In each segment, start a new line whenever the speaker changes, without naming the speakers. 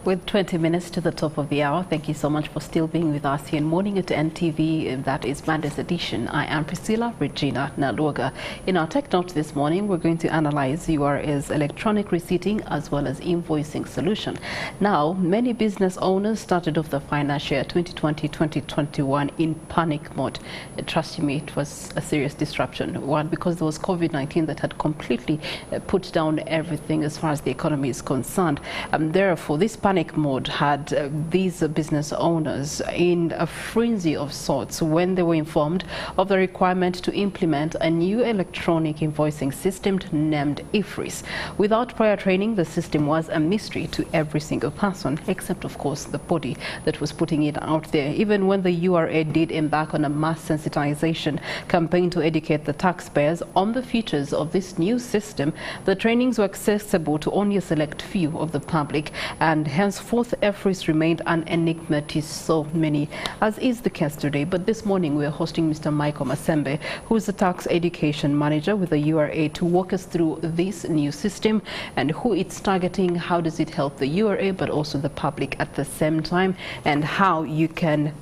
With 20 minutes to the top of the hour, thank you so much for still being with us here in Morning at NTV. That is Monday's edition. I am Priscilla Regina Naluga. In our Tech Note this morning, we're going to analyze URA's electronic receipting as well as invoicing solution. Now, many business owners started off the financial year 2020-2021 in panic mode. Trust me, it was a serious disruption. One, because there was COVID-19 that had completely put down everything as far as the economy is concerned. Therefore, this panic mode had these business owners in a frenzy of sorts when they were informed of the requirement to implement a new electronic invoicing system named IFRIS. Without prior training, the system was a mystery to every single person, except of course the body that was putting it out there. Even when the URA did embark on a mass sensitization campaign to educate the taxpayers on the features of this new system, the trainings were accessible to only a select few of the public, and henceforth IFRIS remained an enigma to so many, as is the case today. But this morning we are hosting Mr. Michael Masembe, who is the tax education manager with the URA, to walk us through this new system and who it's targeting, how does it help the URA but also the public at the same time, and how you can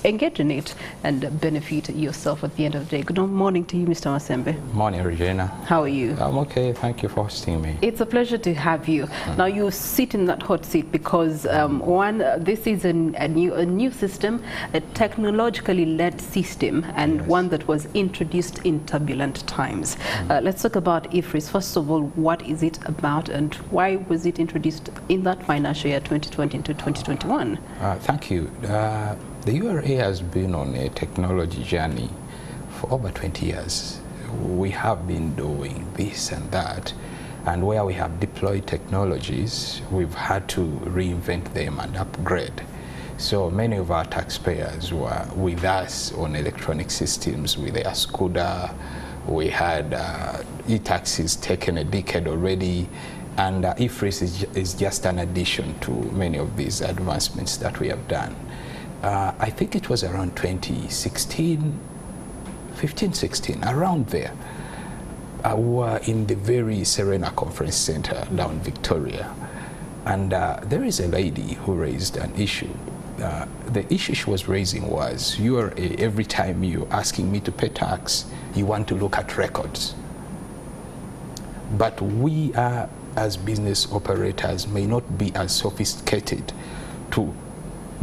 engage in it and benefit yourself at the end of the day. Good morning to you, Mr. Masembe.
Morning, Regina.
How are you?
I'm okay. Thank you for hosting me.
It's a pleasure to have you. Now you sit in that hot seat because this is a new system, a technologically led system, and
yes,
one that was introduced in turbulent times. Let's talk about IFRIS. First of all, what is it about and why was it introduced in that financial year 2020 to 2021?
Thank you. The URA has been on a technology journey for over 20 years. We have been doing this and that, and where we have deployed technologies, we've had to reinvent them and upgrade. So many of our taxpayers were with us on electronic systems with their SCUDA. We had e-taxes taken a decade already, and IFRIS is just an addition to many of these advancements that we have done. I think it was around 2016, 15, 16, around there. We were in the very Serena Conference Center down Victoria, and there is a lady who raised an issue. The issue she was raising was, every time you're asking me to pay tax, you want to look at records. But we are, as business operators, may not be as sophisticated to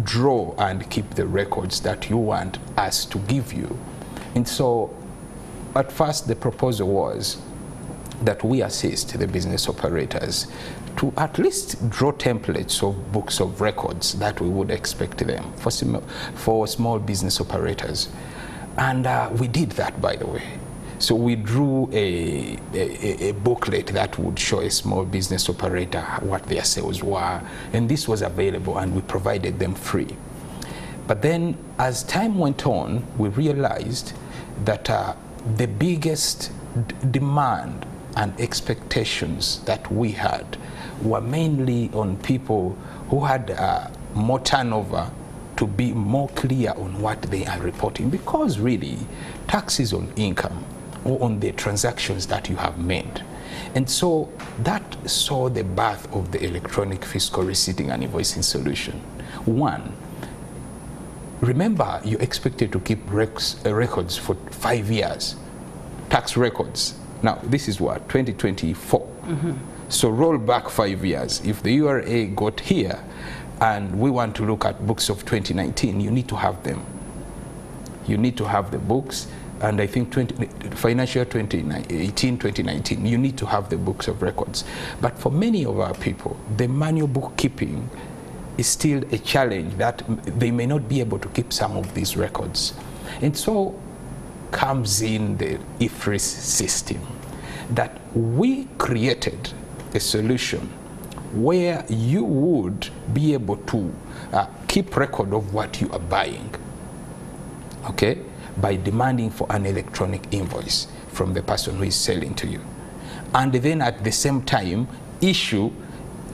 draw and keep the records that you want us to give you. And so at first the proposal was that we assist the business operators to at least draw templates of books of records that we would expect them for small business operators. And we did that, by the way. So we drew a booklet that would show a small business operator what their sales were, and this was available and we provided them free. But then as time went on, we realized that the biggest demand and expectations that we had were mainly on people who had more turnover, to be more clear on what they are reporting, because really taxes on income or on the transactions that you have made. And so that saw the birth of the electronic fiscal receipting and invoicing solution. One, remember, you're expected to keep records for 5 years, tax records. Now, this is what, 2024. So roll back 5 years. If the URA got here and we want to look at books of 2019, you need to have them. You need to have the books, and I think financial year 2018, 2019, you need to have the books of records. But for many of our people, the manual bookkeeping is still a challenge, that they may not be able to keep some of these records. And so comes in the IFRIS system, that we created a solution where you would be able to keep record of what you are buying, okay, by demanding for an electronic invoice from the person who is selling to you, and then at the same time issue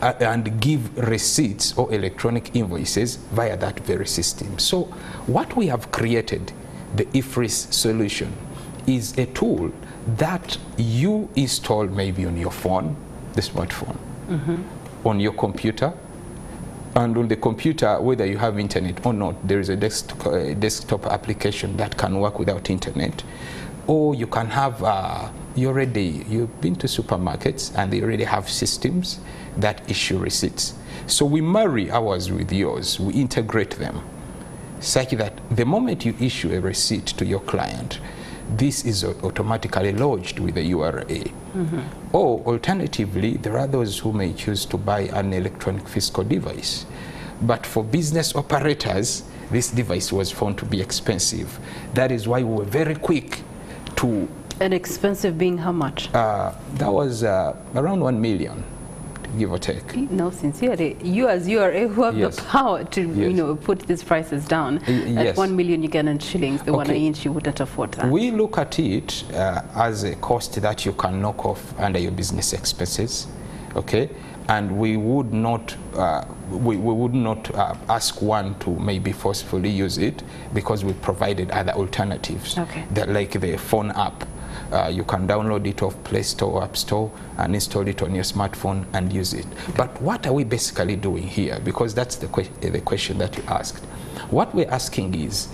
and give receipts or electronic invoices via that very system. So what we have created, the IFRIS solution, is a tool that you install maybe on your phone, the smartphone, on your computer, And on the computer, whether you have internet or not, there is a desktop application that can work without internet. Or you can have, you've been to supermarkets and they already have systems that issue receipts. So we marry ours with yours, we integrate them, such that the moment you issue a receipt to your client, this is automatically lodged with the URA. Or alternatively, there are those who may choose to buy an electronic fiscal device. But for business operators, this device was found to be expensive. That is why we were very quick to...
And expensive being how much?
That was around 1 million. Give or take.
No, sincerely, you as URA who have the power to put these prices down. At 1 million Ugandan shillings, the 1 inch, you wouldn't afford that.
We look at it as a cost that you can knock off under your business expenses, okay? And we would not ask one to maybe forcefully use it, because we provided other alternatives, like the phone app. You can download it off Play Store or App Store and install it on your smartphone and use it. But what are we basically doing here? Because that's the question that you asked. What we're asking is,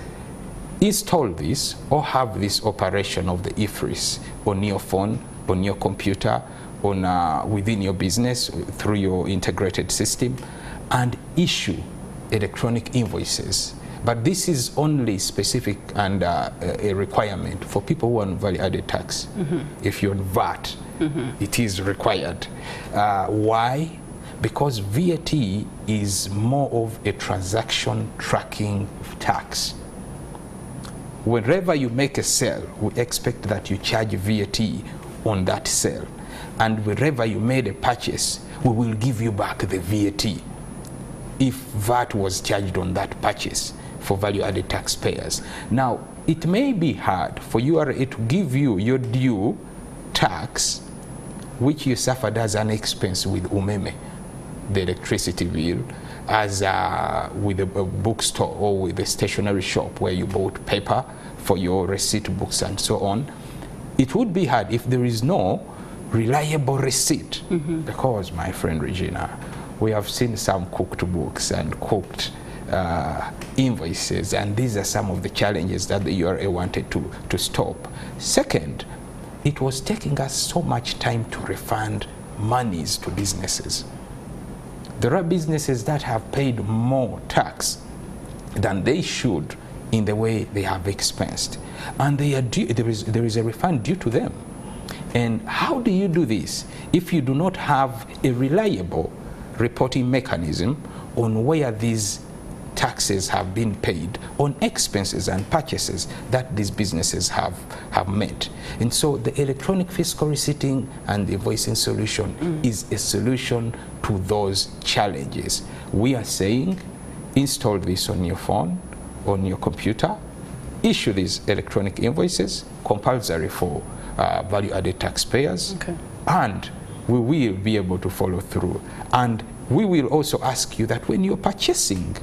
install this or have this operation of the IFRS on your phone, on your computer, on within your business through your integrated system, and issue electronic invoices. But this is only specific and a requirement for people who are on value-added tax. If you're on VAT, it is required. Why? Because VAT is more of a transaction tracking tax. Whenever you make a sale, we expect that you charge VAT on that sale. And wherever you made a purchase, we will give you back the VAT if VAT was charged on that purchase for value-added taxpayers. Now, it may be hard for URA to give you your due tax, which you suffered as an expense with umeme, the electricity bill, as with a bookstore or with a stationery shop where you bought paper for your receipt books and so on. It would be hard if there is no reliable receipt, because, my friend Regina, we have seen some cooked books and cooked invoices, and these are some of the challenges that the URA wanted to stop. Second, it was taking us so much time to refund monies to businesses. There are businesses that have paid more tax than they should in the way they have expensed, and they are due, there is a refund due to them. And how do you do this if you do not have a reliable reporting mechanism on where these taxes have been paid on expenses and purchases that these businesses have made? And so the electronic fiscal receipting and the invoicing solution is a solution to those challenges. We are saying, install this on your phone, on your computer, issue these electronic invoices, compulsory for value-added taxpayers, and we will be able to follow through. And we will also ask you that when you're purchasing,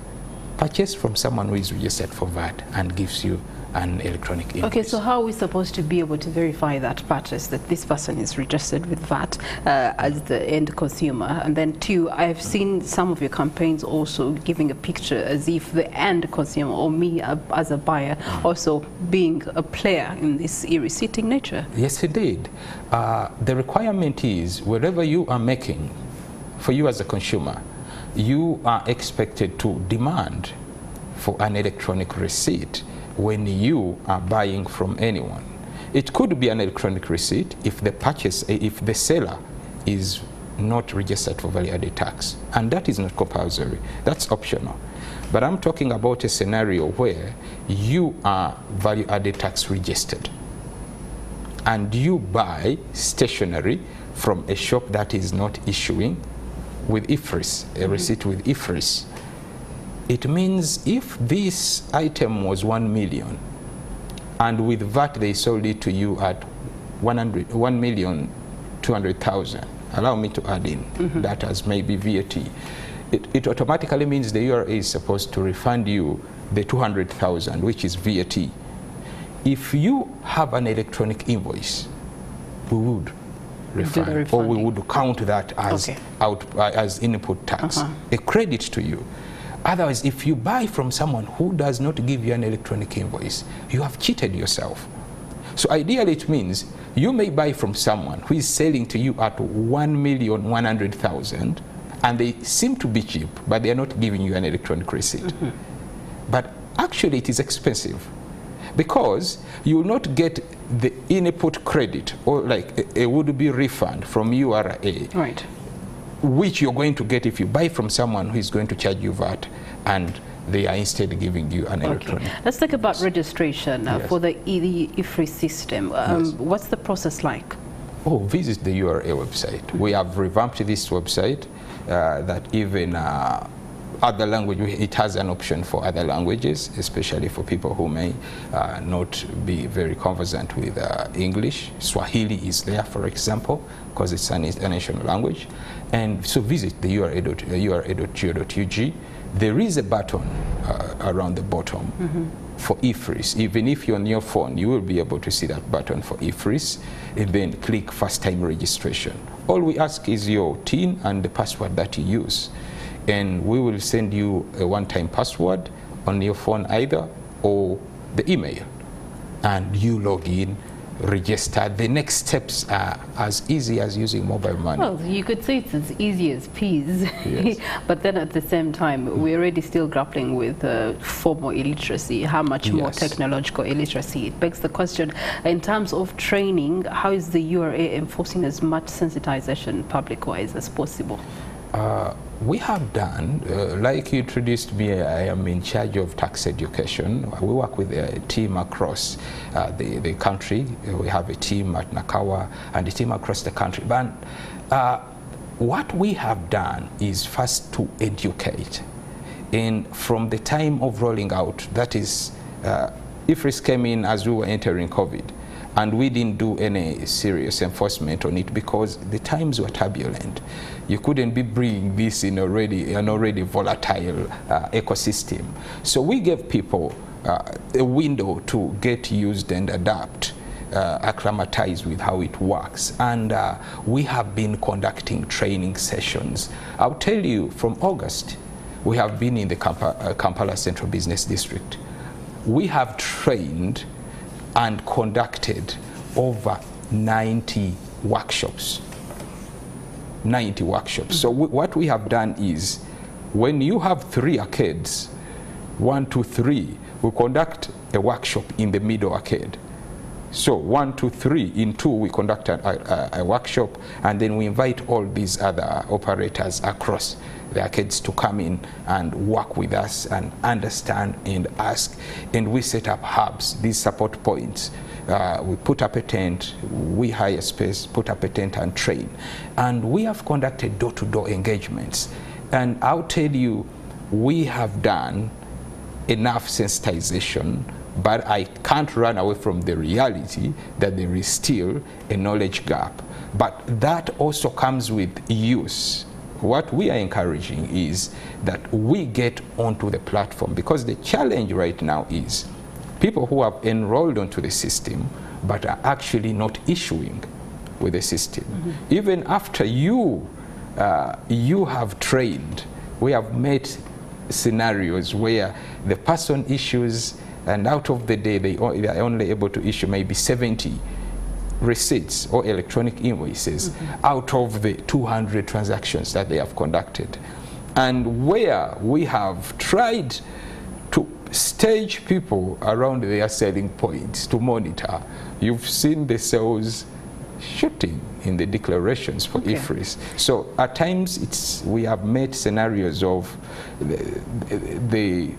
purchase from someone who is registered for VAT and gives you an electronic invoice. Okay,
so how are we supposed to be able to verify that purchase, that this person is registered with VAT as the end consumer? And then two, I've seen some of your campaigns also giving a picture as if the end consumer, or me as a buyer, also being a player in this e-receipting nature.
Yes, it did. The requirement is, wherever you are making, for you as a consumer, you are expected to demand for an electronic receipt when you are buying from anyone. It could be an electronic receipt if the seller is not registered for value-added tax, and that is not compulsory, that's optional. But I'm talking about a scenario where you are value-added tax registered and you buy stationery from a shop that is not issuing with IFRS, a receipt with IFRS. It means if this item was 1 million and with VAT they sold it to you at 1,200,000, allow me to add in that as maybe VAT, it automatically means the URA is supposed to refund you the 200,000, which is VAT. If you have an electronic invoice, we would refund, or we would count that as as input tax, a credit to you. Otherwise, if you buy from someone who does not give you an electronic invoice, you have cheated yourself. So ideally, it means you may buy from someone who is selling to you at 1,100,000, and they seem to be cheap, but they are not giving you an electronic receipt. But actually, it is expensive, because you will not get the input credit or like a would-be refund from URA, which you're going to get if you buy from someone who is going to charge you VAT, and they are instead giving you an electronic.
Let's talk about registration for the IFRS system. What's the process like?
Oh, visit the URA website. We have revamped this website that even other language, it has an option for other languages, especially for people who may not be very conversant with English. Swahili is there, for example, because it's an international language. And so visit the ura.go.ug. There is a button around the bottom for IFRS. Even if you're on your phone, you will be able to see that button for IFRS, and then click first time registration. All we ask is your TIN and the password that you use. And we will send you a one-time password on your phone either, or the email. And you log in, register. The next steps are as easy as using mobile money. Well,
you could say it's as easy as peas. Yes. But then at the same time, we're already still grappling with formal illiteracy. How much more technological illiteracy? It begs the question, in terms of training, how is the URA enforcing as much sensitization public-wise as possible?
We have done, like you introduced me, I am in charge of tax education. We work with a team across the country. We have a team at Nakawa and a team across the country. But what we have done is first to educate. And from the time of rolling out, that is, IFRS came in as we were entering COVID. And we didn't do any serious enforcement on it because the times were turbulent. You couldn't be bringing this in an already volatile ecosystem. So we gave people a window to get used and adapt, acclimatize with how it works. And we have been conducting training sessions. I'll tell you, from August, we have been in the Kampala Central Business District. We have trained and conducted over 90 workshops. 90 workshops. So what we have done is, when you have 3 arcades, 1, 2, 3, we conduct a workshop in the middle arcade. So 1, 2, 3, in 2 we conduct a workshop, and then we invite all these other operators across the arcades to come in and work with us and understand and ask. And we set up hubs, these support points. We put up a tent, we hire space, put up a tent and train. And we have conducted door-to-door engagements. And I'll tell you, we have done enough sensitization, but I can't run away from the reality that there is still a knowledge gap. But that also comes with use. What we are encouraging is that we get onto the platform, because the challenge right now is people who have enrolled onto the system but are actually not issuing with the system. Even after you have trained, we have met scenarios where the person issues, and out of the day they are only able to issue maybe 70 receipts or electronic invoices out of the 200 transactions that they have conducted. And where we have tried to stage people around their selling points to monitor, you've seen the sales shooting in the declarations for IFRS. So at times we have made scenarios of the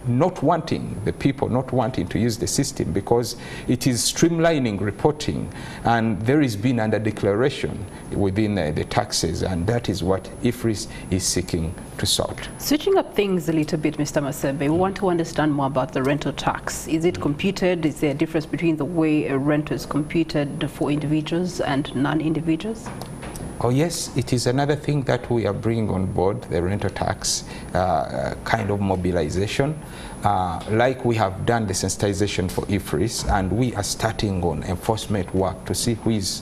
not wanting, the people not wanting to use the system because it is streamlining reporting, and there is been under declaration within the taxes, and that is what IFRS is seeking to sort.
Switching up things a little bit, Mr. Masembe, we want to understand more about the rental tax. Is it computed? Is there a difference between the way a rent is computed for individuals and non-individuals?
Oh yes, it is another thing that we are bringing on board, the rental tax kind of mobilization. Like we have done the sensitization for IFRIS, and we are starting on enforcement work to see who is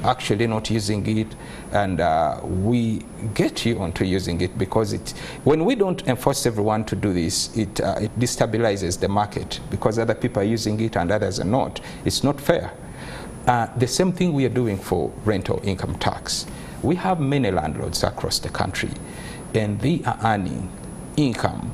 actually not using it, and we get you onto using it, because when we don't enforce everyone to do this, it destabilizes the market, because other people are using it and others are not. It's not fair. The same thing we are doing for rental income tax. We have many landlords across the country, and they are earning income.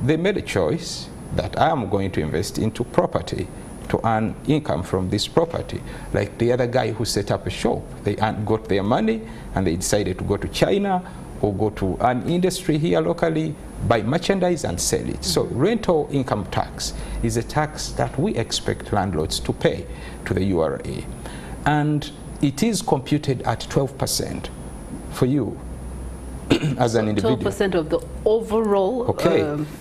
They made a choice that I am going to invest into property to earn income from this property. Like the other guy who set up a shop, they got their money and they decided to go to China or go to an industry here locally, buy merchandise and sell it. So rental income tax is a tax that we expect landlords to pay to the URA. And it is computed at 12% for you as an individual.
12% of the overall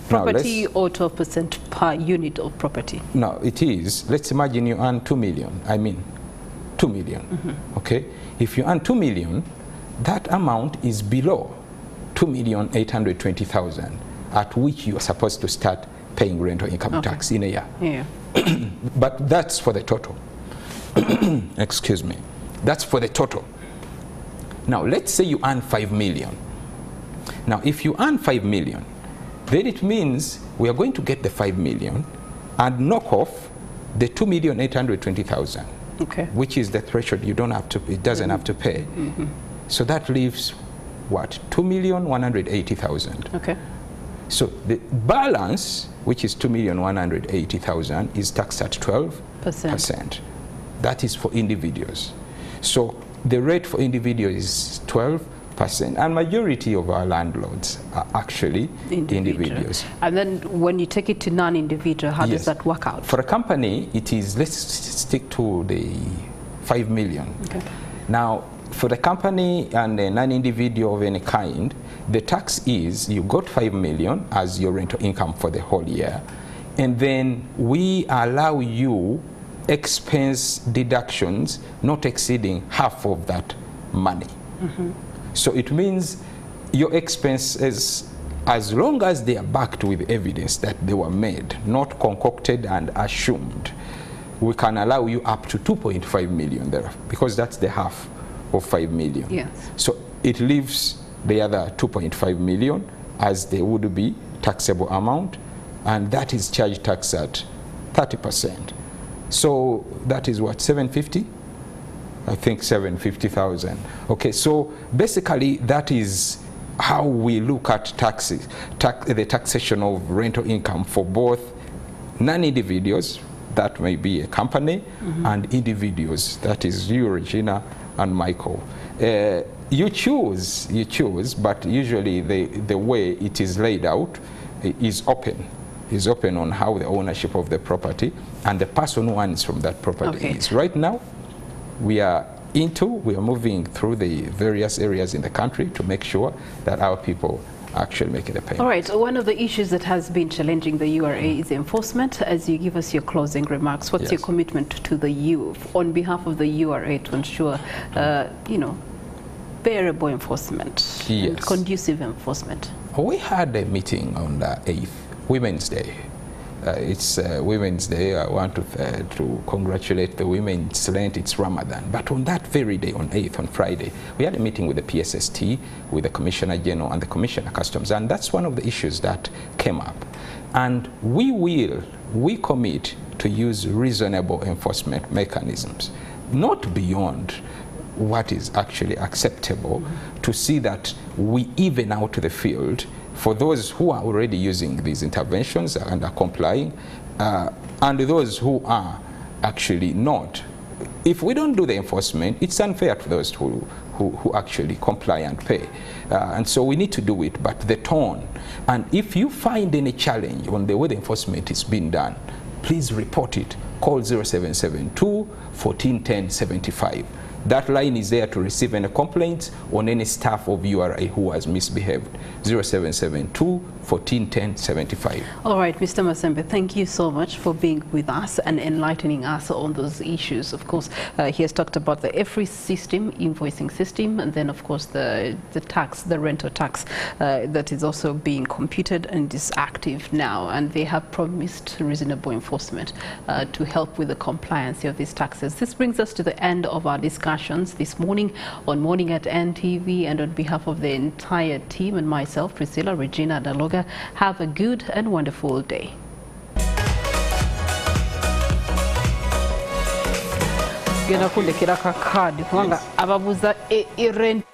property, or 12% per unit of property? No,
it is. Let's imagine you earn 2 million. I mean, 2 million. Okay? If you earn 2 million, that amount is below 2,820,000, at which you are supposed to start paying rental income tax in a year.
Yeah.
But that's for the total. Excuse me. That's for the total. Now, let's say you earn 5 million. Now, if you earn 5 million, then it means we are going to get the 5 million and knock off the 2,820,000, which is the threshold you don't have to, it doesn't have to pay. So that leaves what? 2,180,000.
Okay.
So the balance, which is 2,180,000, is taxed at 12%. That is for individuals. So the rate for individuals is 12%, and majority of our landlords are actually individuals.
And then when you take it to non-individual, how does that work out?
For a company, it is, let's stick to the 5 million.
Okay.
Now, for the company and a non-individual of any kind, the tax is you got 5 million as your rental income for the whole year, and then we allow you expense deductions not exceeding half of that money. So it means your expenses, as long as they are backed with evidence that they were made, not concocted and assumed, we can allow you up to 2.5 million there, because that's the half of 5 million.
Yes.
So it leaves the other 2.5 million as they would be taxable amount, and that is charge tax at 30%. So that is what, 750? I think 750,000. Okay, so basically that is how we look at taxes, the taxation of rental income for both non-individuals, that may be a company, and individuals, that is you, Regina, and Michael. You choose, but usually the way it is laid out is open on how the ownership of the property and the person who earns from that property is. Right now, we are moving through the various areas in the country to make sure that our people actually make the payment. All right, so one of the issues that has been challenging the URA is enforcement. As you give us your closing remarks, what's your commitment to the youth on behalf of the URA to ensure, bearable enforcement, and conducive enforcement? We had a meeting on the 8th, Women's Day. It's Women's Day. I want to congratulate the women. It's Lent, it's Ramadan. But on that very day, on 8th, on Friday, we had a meeting with the PSST, with the Commissioner General and the Commissioner of Customs, and that's one of the issues that came up. And we commit to use reasonable enforcement mechanisms, not beyond what is actually acceptable, to see that we even out the field for those who are already using these interventions and are complying, and those who are actually not. If we don't do the enforcement, it's unfair to those who actually comply and pay. And so we need to do it, but the tone. And if you find any challenge on the way the enforcement is being done, please report it. Call 0772 1410 75. That line is there to receive any complaints on any staff of URA who has misbehaved. 0772 1410 75.
All right, Mr. Masembe, thank you so much for being with us and enlightening us on those issues. Of course, he has talked about the EFRI system, invoicing system, and then of course the tax, the rental tax that is also being computed and is active now, and they have promised reasonable enforcement to help with the compliance of these taxes. This brings us to the end of our discussions this morning on Morning at NTV, and on behalf of the entire team and myself, Priscilla, Regina, Daloga, have a good and wonderful day. Gena kulekera kakadi kubanga ababuza rent